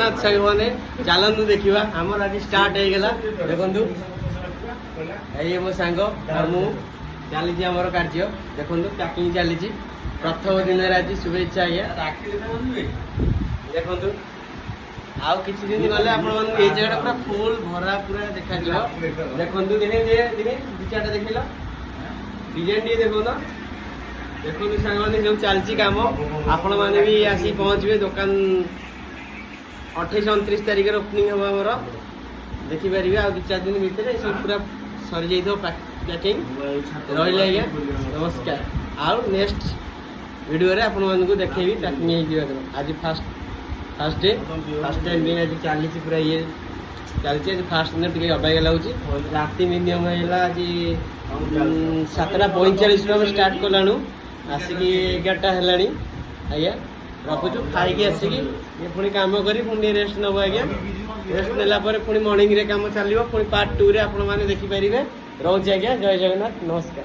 जगन्नाथ साने चलतु देखा आमर आज स्टार्ट हो गला देखु ये मो सांग मु चली आमर कार्य देखु पैकिंग चली प्रथम दिन आज शुभेच्छा आज्ञा देखु आउ किसी दिन गले आप जगह पूरा फुल भरा पूरा देखा देखु दिने दु चार देख डिजाइन टे देखो देखो सांग जो चलती कम आपण मैंने भी आसी पहुँचे दुकान 28-29 तारिख ओपनिंग हम आमर देखिपारे आ 2-4 दिन भितर सब पूरा सरी जाइए पैकिंग रही आज्ञा नमस्कार आउ नेक्स्ट वीडियो रे आपण मानकु देखैबी पैकिंग हो आज फास्ट डे फास्ट टाइम दिन आज चली पूरा ये चलती आज फास्ट दिन टे अबाग लगुच राति मिनिमम है आज 7:45 स्टार्ट कलाणु आसिक 11टा है आज्ञा रखुचु खाई आसिक पुणी कम करी पुणी रेस्ट नब आज्ञा रेस्ट नेला पुणी मॉर्निंग रे काम चलो पुणी पार्ट 2 रे आपण मैंने देखिपारे रोज आज्ञा जय जगन्नाथ नमस्कार।